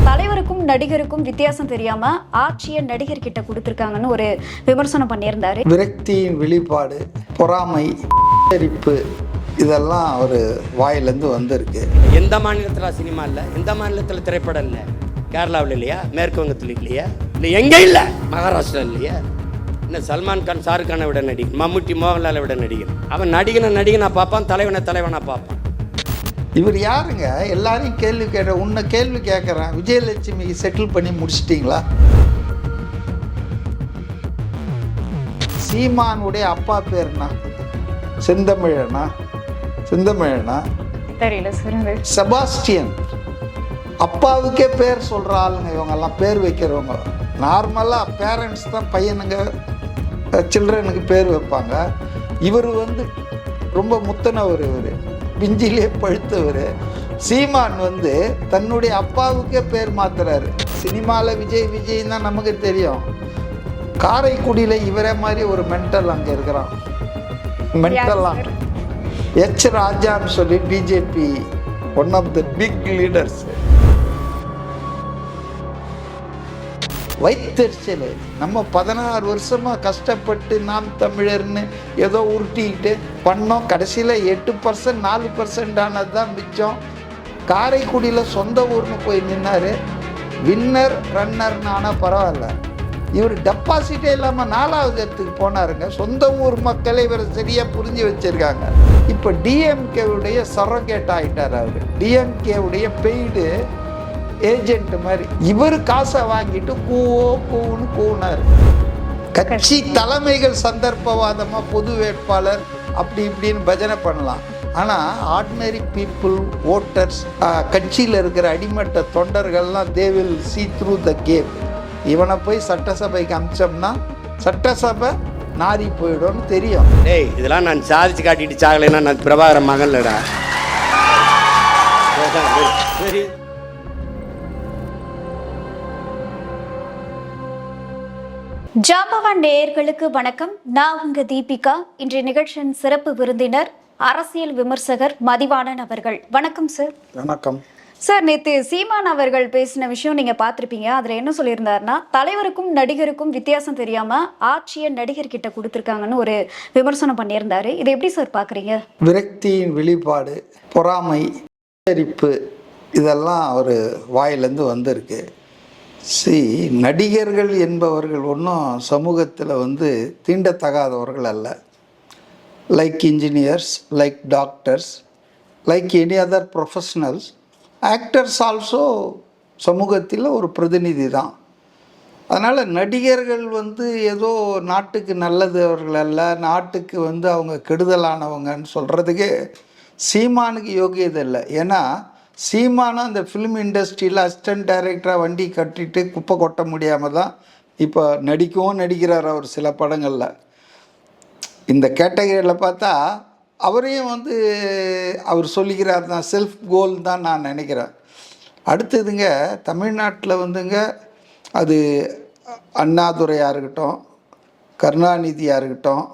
தலைவருக்கும் நடிகருக்கும் வித்தியாசம் தெரியாம ஆட்சியை நடிகர்கிட்ட கொடுத்துருக்காங்கன்னு ஒரு விமர்சனம் பண்ணியிருந்தாரு. விரக்தியின் வெளிப்பாடு, பொறாமை, எரிப்பு இதெல்லாம் ஒரு வாயிலேருந்து வந்திருக்கு. எந்த மாநிலத்தில் சினிமா இல்லை, எந்த மாநிலத்தில் திரைப்படம் இல்லை? கேரளாவில் இல்லையா? மேற்கு வங்கத்தில் இல்லையா? இல்லை எங்கே இல்லை? மகாராஷ்டிரா இல்லையா? இன்னும் சல்மான் கான் ஷாருக் கானை விட நடிகன், மம்முட்டி மோகன்லாலை விட நடிகன். அவன் நடிகனை பார்ப்பான், தலைவனை பார்ப்பான். இவர் யாருங்க? எல்லாரையும் கேள்வி கேட்குற, உன்னை கேள்வி கேட்குறேன். விஜயலட்சுமி செட்டில் பண்ணி முடிச்சிட்டிங்களா? சீமானுடைய அப்பா பேர்னா செந்தமிழனா? தெரியல சார். செபாஸ்டியன். அப்பாவுக்கே பேர் சொல்கிற ஆளுங்க இவங்கெல்லாம், பேர் வைக்கிறவங்க. நார்மலாக பேரண்ட்ஸ் தான் பையனுங்க சில்ட்ரனுக்கு பேர் வைப்பாங்க. இவர் ரொம்ப முத்தனவர், இவர் பிஞ்சிலே பழுத்தவர். சீமான் தன்னுடைய அப்பாவுக்கே பேர் மாத்துறாரு. சினிமாவில் விஜய் தான் நமக்கு தெரியும். காரைக்குடியில் இவரே மாதிரி ஒரு மென்டல் அங்கே இருக்கிறான். மென்டல்லாம் எச் ராஜான்னு சொல்லி BJP one of the big leaders. வைத்தறிச்சல். நம்ம 16 வருஷமாக கஷ்டப்பட்டு நாம் தமிழர்னு ஏதோ உருட்டிக்கிட்டு பண்ணோம். கடைசியில் 8% 4% ஆனது தான் மிச்சம். காரைக்குடியில் சொந்த ஊர்னு போய் நின்னார். வின்னர் ரன்னர்னு ஆனால் பரவாயில்ல. இவர் டெபாசிட்டே இல்லாமல் 4வது இடத்துக்கு போனாருங்க. சொந்த ஊர் மக்களை இவர் சரியாக புரிஞ்சு வச்சுருக்காங்க. இப்போ டிஎம்கேவுடைய சரோகேட் ஆகிட்டார் அவர். டிஎம்கேவுடைய பெய்டு ஏஜென்ட் மாதிரி. இவர் காசை வாங்கிட்டு கூவுன்னு கூவினார். கட்சி தலைமைகள் சந்தர்ப்பவாதமாக பொது வேட்பாளர் அப்படி இப்படின்னு பஜனை பண்ணலாம். ஆனால் ஆர்டினரி பீப்புள், ஓட்டர்ஸ், கட்சியில் இருக்கிற அடிமட்ட தொண்டர்கள்லாம் they will see through the game. இவனை போய் சட்டசபைக்கு அமிச்சோம்னா சட்டசபை நாரி போயிடும்னு தெரியும். டேய், இதெல்லாம் நான் சாதிச்சு காட்டிட்டு சாகலைன்னா நான் பிரபாகரன் மகன்லடா. ஜாம்பவான் நேயர்களுக்கு வணக்கம். நான் உங்க தீபிகா. இன்றைய நிகழ்ச்சியின் சிறப்பு விருந்தினர் அரசியல் விமர்சகர் மதிவாணன் அவர்கள். வணக்கம் சார். வணக்கம் சார். நேற்று சீமான் அவர்கள் பேசின விஷயம் நீங்க பார்த்துருப்பீங்க. அதுல என்ன சொல்லியிருந்தாருன்னா, தலைவருக்கும் நடிகருக்கும் வித்தியாசம் தெரியாம ஆட்சியை நடிகர்கிட்ட கொடுத்துருக்காங்கன்னு ஒரு விமர்சனம் பண்ணியிருந்தாரு. இதை எப்படி சார் பாக்குறீங்க? விரக்தியின் வெளிப்பாடு, பொறாமை, எரிப்பு இதெல்லாம் ஒரு வாயிலேருந்து வந்திருக்கு. நடிகர்கள் என்பவர்கள் ஒன்றும் சமூகத்தில் தீண்டத்தகாதவர்கள் அல்ல. Like engineers, like doctors, like any other professionals. Actors also சமூகத்தில் ஒரு பிரதிநிதி தான். அதனால் நடிகர்கள் ஏதோ நாட்டுக்கு நல்லது அவர்கள் அல்ல, நாட்டுக்கு அவங்க கெடுதலானவங்கன்னு சொல்கிறதுக்கு சீமானுக்கு யோகியதை இல்லை. ஏன்னா சீமானும் அந்த ஃபிலிம் இண்டஸ்ட்ரியில் அசிஸ்டன்ட் டைரக்டராக வண்டி கட்டிட்டு குப்பை கொட்ட முடியாமல் தான் இப்போ நடிக்கவும் நடிக்கிறார் அவர் சில படங்களில். இந்த கேட்டகரியில் பார்த்தா அவரையும் அவர் சொல்லிக்கிறார் தான், செல்ஃப் கோல் தான் நான் நினைக்கிறேன். அடுத்ததுங்க தமிழ்நாட்டில் அது அண்ணாதுரையாக இருக்கட்டும், கருணாநிதியாக இருக்கட்டும்,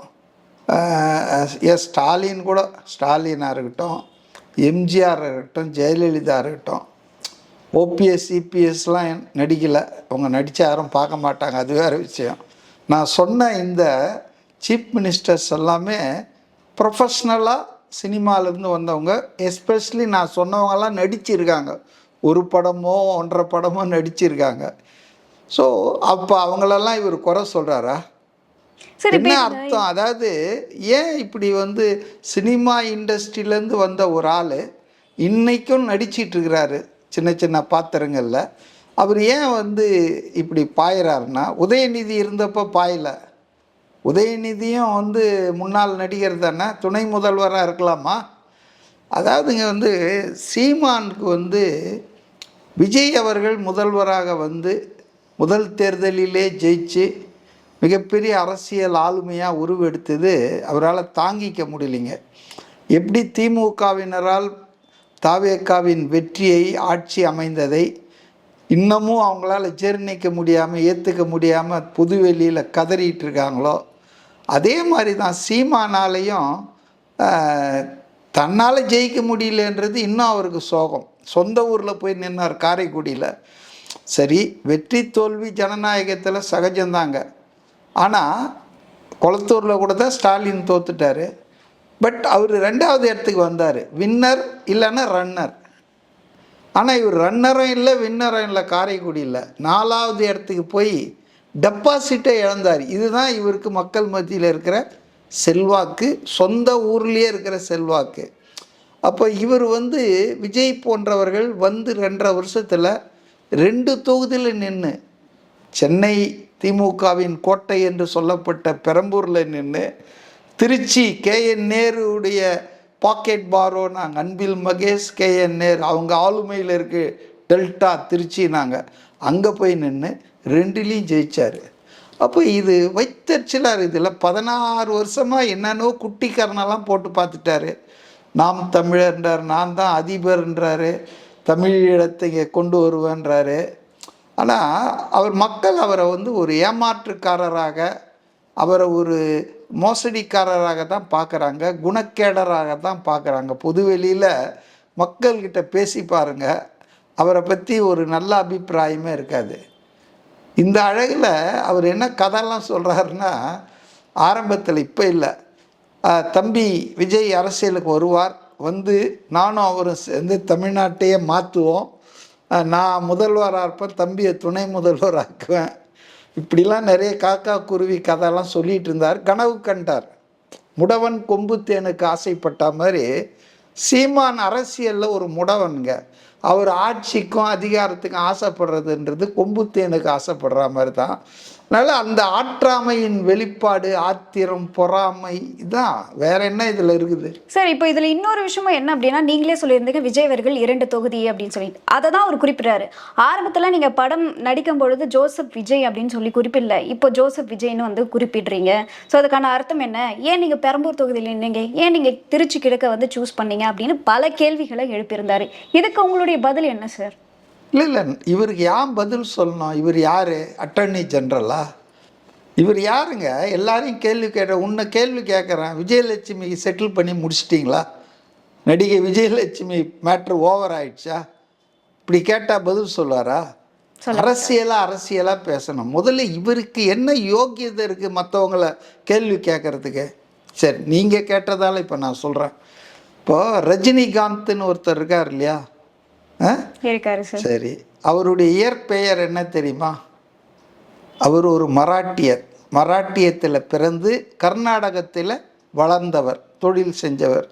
ஸ்டாலினாக இருக்கட்டும், எம்ஜிஆர் இருக்கட்டும், ஜெயலலிதா இருக்கட்டும், ஓபிஎஸ் சிபிஎஸ்லாம் நடிக்கலை. அவங்க நடித்த யாரும் பார்க்க மாட்டாங்க, அது வேறு விஷயம். நான் சொன்ன இந்த சீஃப் மினிஸ்டர்ஸ் எல்லாமே ப்ரொஃபஷ்னலாக சினிமாலேருந்து வந்தவங்க. எஸ்பெஷலி நான் சொன்னவங்கெல்லாம் நடிச்சிருக்காங்க. ஒரு படமோ 1.5 படமோ நடிச்சிருக்காங்க. ஸோ அப்போ அவங்களெல்லாம் இவர் குறை சொல்கிறாரா? என்ன அர்த்தம்? அதாவது ஏன் இப்படி சினிமா இண்டஸ்ட்ரியிலேருந்து வந்த ஒரு ஆள் இன்றைக்கும் நடிச்சிட்ருக்கிறாரு சின்ன சின்ன பாத்திரங்களில். அவர் ஏன் இப்படி பாயிறாருன்னா, உதயநிதி இருந்தப்போ பாயலை. உதயநிதியும் முன்னாள் நடிகர் தானே, துணை முதல்வராக இருக்கலாமா? அதாவதுங்க சீமானுக்கு விஜய் அவர்கள் முதல்வராக முதல் தேர்தலிலே ஜெயிச்சு மிகப்பெரிய அரசியல் ஆளுமையாக உருவெடுத்தது அவரால் தாங்கிக்க முடியலைங்க. எப்படி திமுகவினரால் தாவேக்காவின் வெற்றியை, ஆட்சி அமைந்ததை இன்னமும் அவங்களால ஜீர்ணிக்க முடியாமல், ஏற்றுக்க முடியாமல் புதுவெளியில் கதறிட்டு இருக்காங்களோ, அதே மாதிரி தான் சீமானாலையும் தன்னால் ஜெயிக்க முடியலன்றது இன்னும் அவருக்கு சோகம். சொந்த ஊரில் போய் நின்னார் காரைக்குடியில். சரி, வெற்றி தோல்வி ஜனநாயகத்தில் சகஜம்தாங்க. ஆனால் கொளத்தூரில் கூட தான் ஸ்டாலின் தோத்துட்டார். பட் அவர் 2வது இடத்துக்கு வந்தார், வின்னர் இல்லைன்னா ரன்னர். ஆனால் இவர் ரன்னரும் இல்லை வின்னரும் இல்லை, காரைக்குடியில் 4வது இடத்துக்கு போய் டெபாசிட்டை இழந்தார். இதுதான் இவருக்கு மக்கள் மத்தியில் இருக்கிற செல்வாக்கு, சொந்த ஊர்லேயே இருக்கிற செல்வாக்கு. அப்போ இவர் விஜய் போன்றவர்கள் 2.5 வருஷத்தில் 2 தொகுதியில் நின்று, சென்னை திமுகவின் கோட்டை என்று சொல்லப்பட்ட பெரம்பூரில் நின்று, திருச்சி KN நேருடைய பாக்கெட் பாரோ நாங்கள், அன்பில் மகேஷ் KN நேரு அவங்க ஆளுமையில் இருக்கு டெல்டா திருச்சி, நாங்கள் அங்கே போய் நின்று 2லையும் ஜெயித்தார். அப்போ இது வைத்தறிச்சலாக இதில் 16 வருஷமாக என்னென்னோ குட்டிக்காரனெல்லாம் போட்டு பார்த்துட்டாரு. நாம் தமிழர்ன்றார், நான் தான் அதிபர்ன்றாரு, தமிழீழத்தை இங்கே கொண்டு வருவேன்றாரு. ஆனால் அவர் மக்கள் அவரை ஒரு ஏமாற்றுக்காரராக, அவரை ஒரு மோசடிக்காரராக தான் பார்க்குறாங்க, குணக்கேடராக தான் பார்க்குறாங்க. பொதுவெளியில் மக்கள்கிட்ட பேசி பாருங்க, அவரை பற்றி ஒரு நல்ல அபிப்பிராயமே இருக்காது. இந்த அழகில் அவர் என்ன கதையெல்லாம் சொல்கிறாருன்னா, ஆரம்பத்தில் இப்போ இல்லை, தம்பி விஜய் அரசியலுக்கு வருவார், நானும் அவரும் சேர்ந்து தமிழ்நாட்டையே மாற்றுவோம், நான் முதல்வராக இருப்பேன், தம்பியை துணை முதல்வர் ஆக்குவேன், இப்படிலாம் நிறைய காக்கா குருவி கதையெல்லாம் சொல்லிகிட்டு இருந்தார். கனவு கண்டார். முடவன் கொம்பு தேனுக்கு ஆசைப்பட்ட மாதிரி சீமான் அரசியலில் ஒரு முடவனுங்க. அவர் ஆட்சிக்கும் அதிகாரத்துக்கும் ஆசைப்படுறதுன்றது கொம்பு தேனுக்கு ஆசைப்படுற மாதிரி தான். அதனால் அந்த ஆற்றாமையின் வெளிப்பாடு ஆத்திரம், பொறாமை தான், வேற என்ன இதில் இருக்குது சார்? இப்போ இதில் இன்னொரு விஷயமும் என்ன அப்படின்னா, நீங்களே சொல்லியிருந்தீங்க விஜய் அவர்கள் 2 தொகுதி அப்படின்னு சொல்லிட்டு, அதை தான் அவர் குறிப்பிட்றாரு. ஆரம்பத்தில் நீங்கள் படம் நடிக்கும் பொழுது ஜோசப் விஜய் அப்படின்னு சொல்லி குறிப்பிடல, இப்போ ஜோசப் விஜய்னு குறிப்பிடுறீங்க. ஸோ அதுக்கான அர்த்தம் என்ன? ஏன் நீங்கள் பெரம்பூர் தொகுதியில் நின்னீங்க, ஏன் நீங்கள் திருச்சி கிழக்க சூஸ் பண்ணீங்க அப்படின்னு பல கேள்விகளை எழுப்பியிருந்தாரு. இதுக்கு உங்களுடைய பதில் என்ன சார்? இல்லை, இவருக்கு ஏன் பதில் சொல்லணும்? இவர் யார்? அட்டர்னி ஜெனரலா? இவர் யாருங்க? எல்லாரையும் கேள்வி உன்னை கேள்வி கேட்குறேன். விஜயலட்சுமிக்கு செட்டில் பண்ணி முடிச்சிட்டிங்களா? நடிகை விஜயலட்சுமி மேட்ரு ஓவர் ஆயிடுச்சா? இப்படி கேட்டால் பதில் சொல்லுவாரா? அரசியலாக பேசணும். முதல்ல இவருக்கு என்ன யோக்கியதை இருக்குது மற்றவங்கள கேள்வி கேட்குறதுக்கு? சரி, நீங்கள் கேட்டதால் இப்போ நான் சொல்கிறேன். இப்போது ரஜினிகாந்த்னு ஒருத்தர் இருக்கார் இல்லையா? சரி, அவருடைய இயற்பெயர் என்ன தெரியுமா? அவர் ஒரு மராட்டியர். மராட்டியத்தில் பிறந்து கர்நாடகத்தில் வளர்ந்தவர், தொழில் செஞ்சவர்.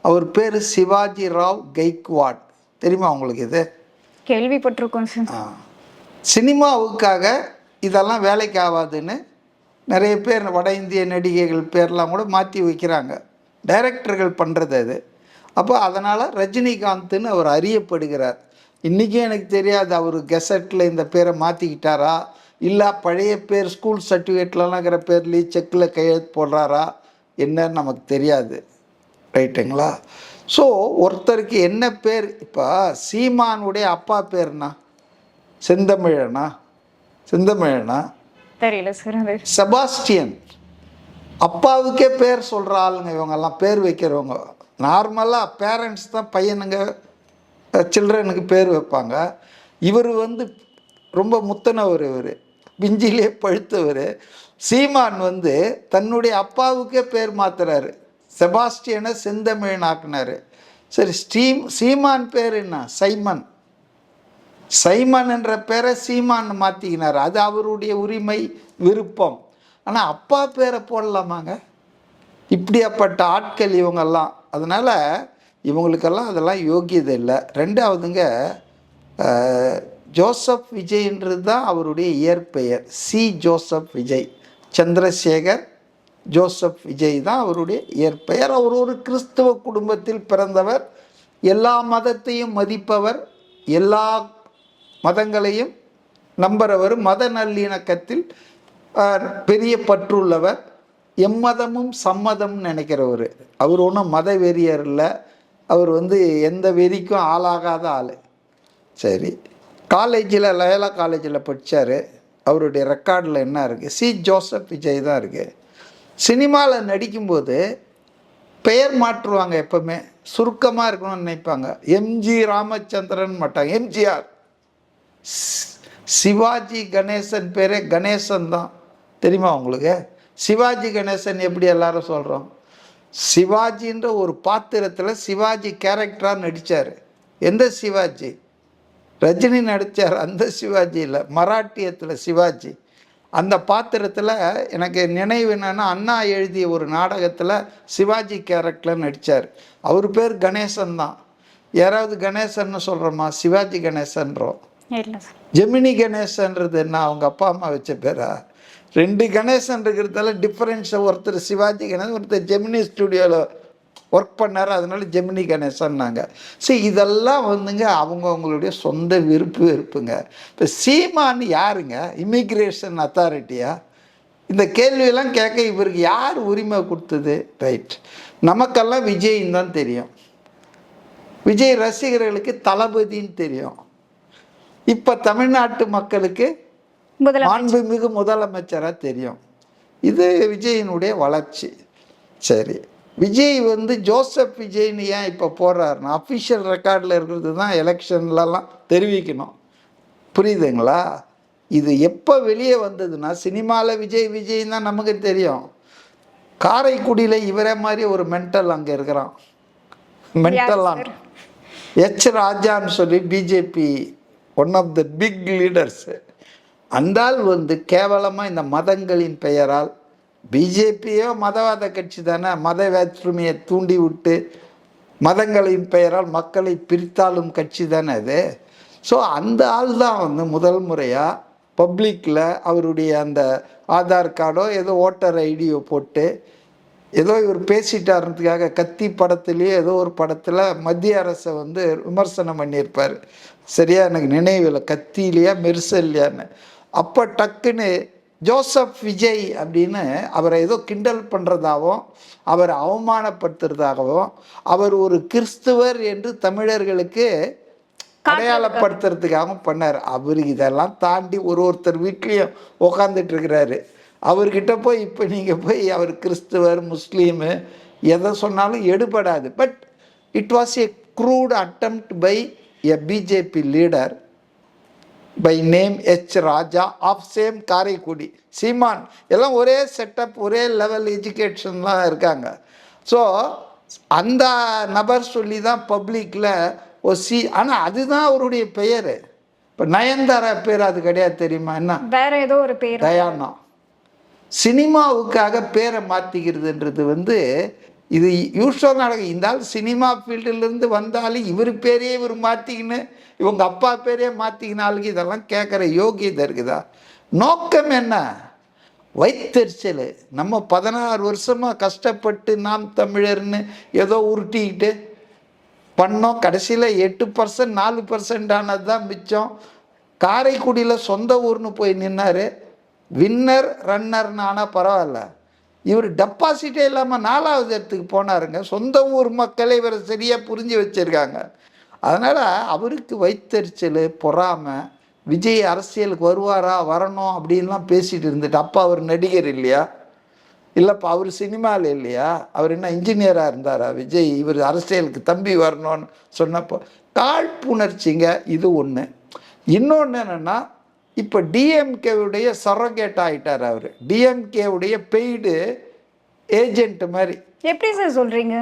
அவர் பேர் சிவாஜி ராவ் கைக்வாட். தெரியுமா உங்களுக்கு? இது கேள்விப்பட்டிருக்கோம் சார். சினிமாவுக்காக இதெல்லாம் வேலைக்கு ஆகாதுன்னு நிறைய பேர் வட இந்திய நடிகைகள் பேர்லாம் கூட மாற்றி வைக்கிறாங்க, டைரக்டர்கள் பண்ணுறது அது. அப்போ அதனால் ரஜினிகாந்த்னு அவர் அறியப்படுகிறார். இன்றைக்கும் எனக்கு தெரியாது அவர் கெசட்டில் இந்த பேரை மாற்றிக்கிட்டாரா, இல்லை பழைய பேர் ஸ்கூல் சர்டிஃபிகேட்லலாம் இருக்கிற பேர்லேயே செக்கில் கையெழுத்து போடுறாரா என்னன்னு நமக்கு தெரியாது. ரைட்டுங்களா? ஸோ ஒருத்தருக்கு என்ன பேர்? இப்போ சீமானுடைய அப்பா பேர்னா செந்தமிழனா? தெரியல சார். செபாஸ்டியன். அப்பாவுக்கே பேர் சொல்கிற ஆளுங்க இவங்கெல்லாம், பேர் வைக்கிறவங்க. நார்மலாக பேரண்ட்ஸ் தான் பையனுங்க சில்ட்ரனுக்கு பேர் வைப்பாங்க. இவர் ரொம்ப முத்தனவர், இவர் பிஞ்சிலே பழுத்தவர். சீமான் தன்னுடைய அப்பாவுக்கே பேர் மாத்துறாரு, செபாஸ்டியனை செந்தமிழன் ஆக்குனார். சரி, சீமான் பேர் என்ன? சைமன் என்ற பேரை சீமான் மாற்றிக்கினார். அது அவருடைய உரிமை, விருப்பம். ஆனால் அப்பா பேரை போடலாமாங்க? இப்படியாப்பட்ட ஆட்கள் இவங்கெல்லாம். அதனால் இவங்களுக்கெல்லாம் அதெல்லாம் யோக்கியதை இல்லை. 2வதுங்க, ஜோசப் விஜய்ன்றது தான் அவருடைய இயற்பெயர். ஜோசப் விஜய், சந்திரசேகர் ஜோசப் விஜய் தான் அவருடைய இயற்பெயர். அவர் ஒரு கிறிஸ்தவ குடும்பத்தில் பிறந்தவர், எல்லா மதத்தையும் மதிப்பவர், எல்லா மதங்களையும் நம்புறவர், மத நல்லிணக்கத்தில் பெரிய பற்றுள்ளவர், எம்மதமும் சம்மதம்னு நினைக்கிறவர். அவர் ஒன்றும் மத வெறியர் இல்லை, அவர் எந்த வெறிக்கும் ஆளாகாத ஆள். சரி, காலேஜில் லயோலா காலேஜில் படித்தார். அவருடைய ரெக்கார்டில் என்ன இருக்குது? ஜோசப் விஜய் தான் இருக்குது. சினிமாவில் நடிக்கும்போது பெயர் மாற்றுவாங்க, எப்போவுமே சுருக்கமாக இருக்கணும்னு நினைப்பாங்க. எம்ஜி ராமச்சந்திரன் மாட்டாங்க, எம்ஜிஆர். சிவாஜி கணேசன் பேரே கணேசன் தான், தெரியுமா உங்களுக்கு? சிவாஜி கணேசன் எப்படி எல்லாரும் சொல்கிறோம்? சிவாஜின்ற ஒரு பாத்திரத்தில் சிவாஜி கேரக்டராக நடித்தார். எந்த சிவாஜி? ரஜினி நடித்தார் அந்த சிவாஜி இல்லை, மராட்டியத்தில் சிவாஜி. அந்த பாத்திரத்தில் எனக்கு நினைவு என்னன்னா, அண்ணா எழுதிய ஒரு நாடகத்தில் சிவாஜி கேரக்டரில் நடித்தார். அவர் பேர் கணேசன் தான். யாராவது கணேசன்னு சொல்கிறோமா? சிவாஜி கணேசன்றோம். இல்லை சார். ஜெமினி கணேசன்றது என்ன அவங்க அப்பா அம்மா வச்ச பேரா? 2 கணேசன் இருக்கிறதால டிஃப்ரென்ஸை, ஒருத்தர் சிவாஜி கணேசன், ஒருத்தர் ஜெமினி ஸ்டுடியோவில் ஒர்க் பண்ணார், அதனால ஜெமினி கணேசன்னாங்க. சரி, இதெல்லாம் வந்துங்க அவங்களுடைய சொந்த வெறுப்புங்க. இப்போ சீமான்னு யாருங்க? இமிக்ரேஷன் அத்தாரிட்டியா? இந்த கேள்வியெல்லாம் கேட்க இவருக்கு யார் உரிமை கொடுத்தது? ரைட், நமக்கெல்லாம் விஜய்ன்னு தான் தெரியும், விஜய் ரசிகர்களுக்கு தளபதின்னு தெரியும். இப்போ தமிழ்நாட்டு மக்களுக்கு மாண்புமிகு முதலமைச்சராக தெரியும். இது விஜயினுடைய வளர்ச்சி. சரி, விஜய் ஜோசப் விஜய்னு ஏன் இப்போ போடுறாருன்னா, அஃபிஷியல் ரெக்கார்டில் இருக்கிறது தான் எலெக்ஷன்லலாம் தெரிவிக்கணும். புரியுதுங்களா? இது எப்போ வெளியே வந்ததுன்னா, சினிமாவில் விஜய் தான் நமக்கு தெரியும். காரைக்குடியில் இவரே மாதிரி ஒரு மென்டல் அங்கே இருக்கிறான், மென்டலான் எச் ராஜான்னு சொல்லி, BJP one of the big leaders. அந்த ஆள் கேவலமாக இந்த மதங்களின் பெயரால், பிஜேபியோ மதவாத கட்சி தானே, மத வேற்றுமையை தூண்டி விட்டு மதங்களின் பெயரால் மக்களை பிரித்தாளும் கட்சி தானே அது. ஸோ அந்த ஆள் தான் முதல் முறையாக பப்ளிக்கில் அவருடைய அந்த ஆதார் கார்டோ ஏதோ ஓட்டர் ஐடியோ போட்டு ஏதோ இவர் பேசிட்டாருன்றதுக்காக கத்தி படத்துலேயே ஏதோ ஒரு படத்தில் மத்திய அரசை விமர்சனம் பண்ணியிருப்பார். சரியா எனக்கு நினைவில், கத்திலையா மெர்சல்லையான்னு. அப்போ டக்குன்னு ஜோசப் விஜய் அப்படின்னு அவரை ஏதோ கிண்டல் பண்ணுறதாகவும் அவரை அவமானப்படுத்துறதாகவும் அவர் ஒரு கிறிஸ்துவர் என்று தமிழர்களுக்கு அடையாளப்படுத்துறதுக்காகவும் பண்ணார். அவர் இதெல்லாம் தாண்டி ஒருத்தர் வீட்லேயும் உக்காந்துட்டு இருக்கிறாரு. அவர்கிட்ட போய் இப்போ நீங்கள் போய் அவர் கிறிஸ்துவர் முஸ்லீமு எதை சொன்னாலும் எடுபடாது. But it was a crude attempt by a BJP leader by name H Raja of same Karaikudi. Seeman எல்லாம் ஒரே செட்டப், ஒரே லெவல் எஜுகேஷன்லாம் இருக்காங்க. ஸோ அந்த நபர் சொல்லி தான் பப்ளிக்கில் ஆனால் அதுதான் அவருடைய பெயர். இப்போ நயன்தாரா பேர் அது கிடையாது, தெரியுமா? என்ன வேற ஏதோ ஒரு பேர், தயானா. சினிமாவுக்காக பேரை மாற்றிக்கிறதுன்றது இது யூஸ்வல் நாடகம். இந்த ஆள் சினிமா ஃபீல்டிலேருந்து வந்தாலும் இவர் பேரையே இவர் மாற்றிக்கின்னு இவங்க அப்பா பேரையே மாற்றிக்கினாலுக்கு இதெல்லாம் கேட்குற யோகியதை இருக்குதா? நோக்கம் என்ன? வைத்தறிச்சல். நம்ம 16 வருஷமாக கஷ்டப்பட்டு நாம் தமிழர்னு ஏதோ உருட்டிக்கிட்டு பண்ணோம், கடைசியில் 8% 4% ஆனது தான் மிச்சம். காரைக்குடியில் சொந்த ஊர்னு போய் நின்னார், வின்னர் ரன்னர்னு. ஆனால் பரவாயில்ல, இவர் டெபாசிட்டே இல்லாமல் 4வது இடத்துக்கு போனாருங்க. சொந்த ஊர் மக்களை இவரை சரியாக புரிஞ்சு வச்சுருக்காங்க. அதனால் அவருக்கு வைத்தறிச்சல், பொறாமை. விஜய் அரசியலுக்கு வருவாரா வரணும் அப்படின்லாம் பேசிகிட்டு இருந்துட்டு, அப்போ அவர் நடிகர் இல்லையா? இல்லைப்பா அவர் சினிமாவில் இல்லையா? அவர் என்ன இன்ஜினியராக இருந்தாரா விஜய்? இவர் அரசியலுக்கு தம்பி வரணும்னு சொன்னப்போ காழ்ப்புணர்ச்சிங்க. இது ஒன்று. இன்னொன்று என்னென்னா, இப்போ டிஎம்கேவுடைய சரோகேட் ஆகிட்டார் அவர். டிஎம்கேவுடைய பெய்டு ஏஜென்ட் மாதிரி. எப்படி சார் சொல்கிறீங்க?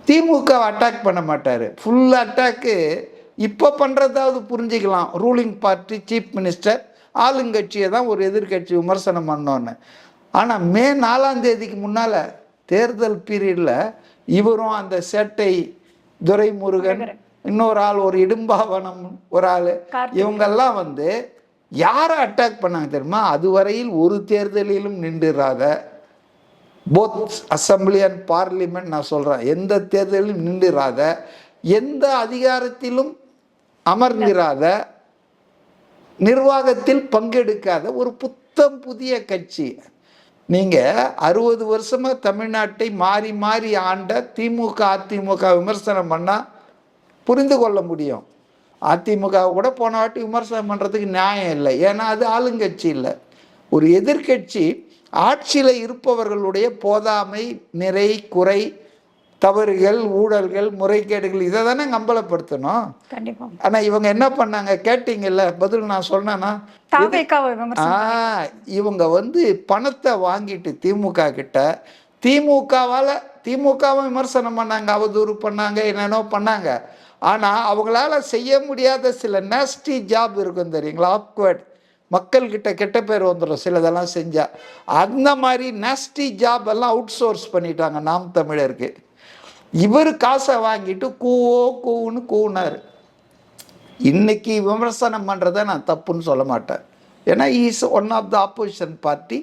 திமுக அட்டாக் பண்ண மாட்டார், ஃபுல் அட்டாக்கு இப்போ பண்ணுறதாவது புரிஞ்சிக்கலாம். ரூலிங் பார்ட்டி சீஃப் மினிஸ்டர் ஆளுங்கட்சியை தான் ஒரு எதிர்கட்சி விமர்சனம் பண்ணோன்னு. ஆனால் மே 4ஆம் தேதிக்கு முன்னால் தேர்தல் பீரியடில் இவரும் அந்த சேட்டை துரைமுருகன், இன்னொரு ஆள், ஒரு இடும்பாவனம் ஒரு ஆள், இவங்கெல்லாம் யாரை அட்டாக் பண்ணாங்க தெரியுமா? அதுவரையில் ஒரு தேர்தலிலும் நின்றுறாத, போத் அசம்பிளி அண்ட் பார்லிமெண்ட் நான் சொல்கிறேன், எந்த தேர்தலிலும் நின்றுறாத, எந்த அதிகாரத்திலும் அமர்ந்திராத, நிர்வாகத்தில் பங்கெடுக்காத ஒரு புத்தம் புதிய கட்சி. நீங்கள் 60 வருஷமாக தமிழ்நாட்டை மாறி மாறி ஆண்ட திமுக அதிமுக விமர்சனம் பண்ணால் புரிந்து கொள்ள முடியும். அதிமுக கூட போன வாட்டி விமர்சனம் பண்ணுறதுக்கு நியாயம் இல்லை, ஏன்னா அது ஆளுங்கட்சி இல்லை. ஒரு எதிர்கட்சி ஆட்சியில் இருப்பவர்களுடைய போதாமை, நிறை, குறை, தவறுகள், ஊழல்கள், முறைகேடுகள் இதை தானே அம்பலப்படுத்தணும். கண்டிப்பா. ஆனா இவங்க என்ன பண்ணாங்க கேட்டீங்கல்ல, பதில் நான் சொன்னேன்னா, தாவேக்காவை விமர்சனம். இவங்க வந்து பணத்தை வாங்கிட்டு திமுக கிட்ட, திமுகவும் விமர்சனம் பண்ணாங்க, அவதூறு பண்ணாங்க, என்னென்னோ பண்ணாங்க. ஆனா அவங்களால செய்ய முடியாத சில நேஸ்டி ஜாப் இருக்கும் தெரியுங்களா, ஆக்வர்ட், மக்கள்கிட்ட கெட்ட பேர் வந்துடும் சிலதெல்லாம் செஞ்சா. அந்த மாதிரி நேஸ்டி ஜாப் எல்லாம் அவுட் சோர்ஸ் பண்ணிட்டாங்க நாம் தமிழருக்கு. இவர் காசை வாங்கிட்டு கூவுன்னு கூவுனாரு. இன்னைக்கு விமர்சனம் பண்ணுறதை நான் தப்புன்னு சொல்ல மாட்டேன். ஏன்னா is one of the opposition party,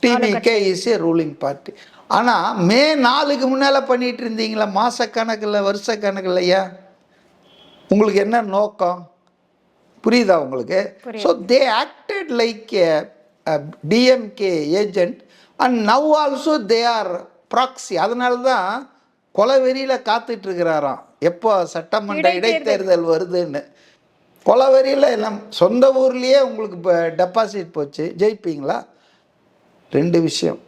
TVK is a ruling party. ஆனால் மே 4க்கு முன்னால் பண்ணிட்டு இருந்தீங்களா, மாதக்கணக்கில் வருஷக்கணக்கில், ஏன் உங்களுக்கு என்ன நோக்கம் புரியுதா உங்களுக்கு? So they acted like DMK agent and now also they are proxy. அதனால தான் கொலவெறியில் காத்துட்டு இருக்கிறாராம் எப்போ சட்டமன்ற இடைத்தேர்தல் வருதுன்னு. கொலவெறியில் எல்லாம் சொந்த ஊர்லேயே உங்களுக்கு இப்போ டெபாசிட் போச்சு, ஜெயிப்பீங்களா? 2 விஷயம்.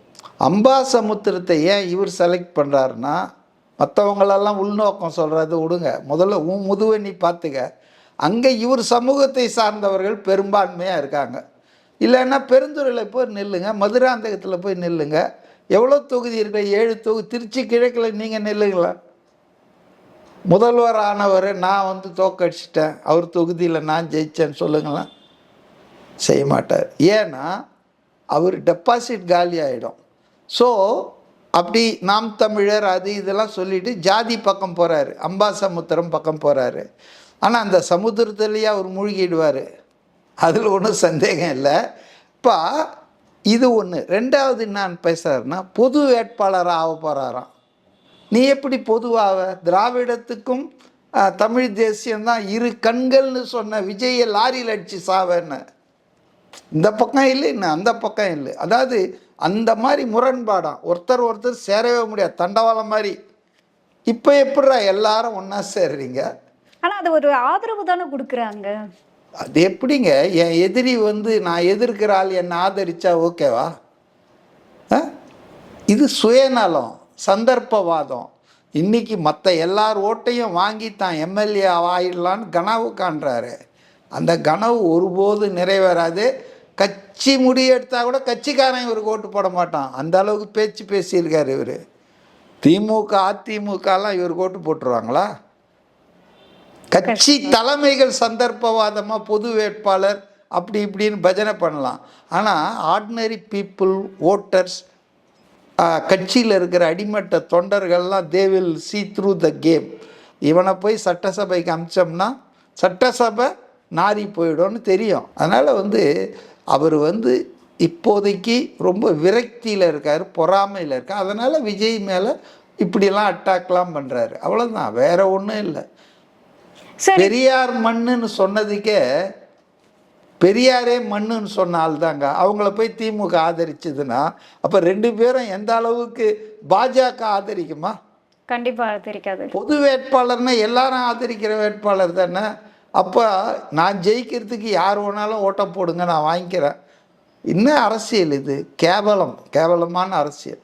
அம்பாசமுத்திரத்தை ஏன் இவர் செலக்ட் பண்ணுறாருன்னா, மற்றவங்களெல்லாம் உள்நோக்கம் சொல்கிறது விடுங்க, முதல்ல முதுவை நீ பார்த்துக்க. அங்கே இவர் சமூகத்தை சார்ந்தவர்கள் பெரும்பான்மையாக இருக்காங்க. இல்லைன்னா பெருந்துறையில் போய் நில்லுங்க, மதுராந்தகத்தில் போய் நில்லுங்க. எவ்வளோ தொகுதி இருக்கு? 7 தொகுதி. திருச்சி கிழக்கில் நீங்கள் நில்லுங்களா? முதல்வர் ஆனவர் நான் வந்து தோக்கடிச்சிட்டேன், அவர் தொகுதியில் நான் ஜெயித்தேன்னு சொல்லுங்களேன். செய்ய மாட்டார். ஏன்னா அவர் டெபாசிட் காலி ஆகிடும். ஸோ அப்படி நாம் தமிழர் அது இதெல்லாம் சொல்லிட்டு ஜாதி பக்கம் போகிறாரு, அம்பாசமுத்திரம் பக்கம் போகிறாரு. ஆனால் அந்த சமுத்திரத்துலேயே அவர் மூழ்கிடுவார், அதில் ஒன்றும் சந்தேகம் இல்லை. இப்போ இது ஒன்று. 2வது நான் பேசுகிறேன்னா, பொது வேட்பாளராக ஆக போகிறாராம். நீ எப்படி பொதுவாக? திராவிடத்துக்கும் தமிழ் தேசியம்தான் இரு கண்கள்னு சொன்ன விஜயை லாரியில் அடித்து சாவேன்னு, இந்த பக்கம் இல்லை இன்னும் அந்த பக்கம் இல்லை. அதாவது அந்த மாதிரி முரண்பாடாம், ஒருத்தர் சேரவே முடியாது, தண்டவாளம் மாதிரி. இப்போ எப்படிடா எல்லாரும் ஒன்றா சேர்றீங்க? ஆனா அது ஒரு ஆதரவு தானே கொடுக்குறாங்க. அது எப்படிங்க? என் எதிரி வந்து நான் எதிர்க்கிற ஆள் என்னை ஆதரிச்சா ஓகேவா? இது சுயநலம், சந்தர்ப்பவாதம். இன்னைக்கு மற்ற எல்லார் ஓட்டையும் வாங்கி தான் எம்எல்ஏ ஆயிடலான்னு கனவு காண்றாரு. அந்த கனவு ஒருபோது நிறைவேறாது. கட்சி முடியெடுத்தால் கூட கட்சிக்காரன் இவருக்கு ஓட்டு போட மாட்டான். அந்த அளவுக்கு பேச்சு பேசியிருக்காரு இவர். திமுக அதிமுகலாம் இவருக்கு ஓட்டு போட்டுருவாங்களா? கட்சி தலைமைகள் சந்தர்ப்பவாதமாக பொது வேட்பாளர் அப்படி இப்படின்னு பஜனை பண்ணலாம். ஆனால் ஆர்டினரி பீப்புள், ஓட்டர்ஸ், கட்சியில் இருக்கிற அடிமட்ட தொண்டர்கள்லாம் they will see through the game. இவனை போய் சட்டசபைக்கு அமிச்சோம்னா சட்டசபை நாரி போயிடும்னு தெரியும். அதனால் வந்து அவர் வந்து இப்போதைக்கு ரொம்ப விரக்தியில் இருக்கார், பொறாமையில் இருக்கார். அதனால் விஜய் மேலே இப்படிலாம் அட்டாக்லாம் பண்ணுறாரு, அவ்வளோதான், வேற ஒன்றும் இல்லை. பெரியார் மண்ணுன்னு சொன்னதுக்கே பெரியாரே மண்ணுன்னு சொன்ன ஆள் தாங்க. அவங்கள போய் திமுக ஆதரிச்சதுன்னா அப்போ 2 பேரும் எந்த அளவுக்கு பாஜக ஆதரிக்குமா? கண்டிப்பாக ஆதரிக்காது. பொது வேட்பாளர்னா எல்லாரும் ஆதரிக்கிற வேட்பாளர் தானே. அப்போ நான் ஜெயிக்கிறதுக்கு யார் வேணாலும் ஓட்ட போடுங்க, நான் வாங்கிக்கிறேன். என்ன அரசியல் இது? கேவலமான அரசியல்.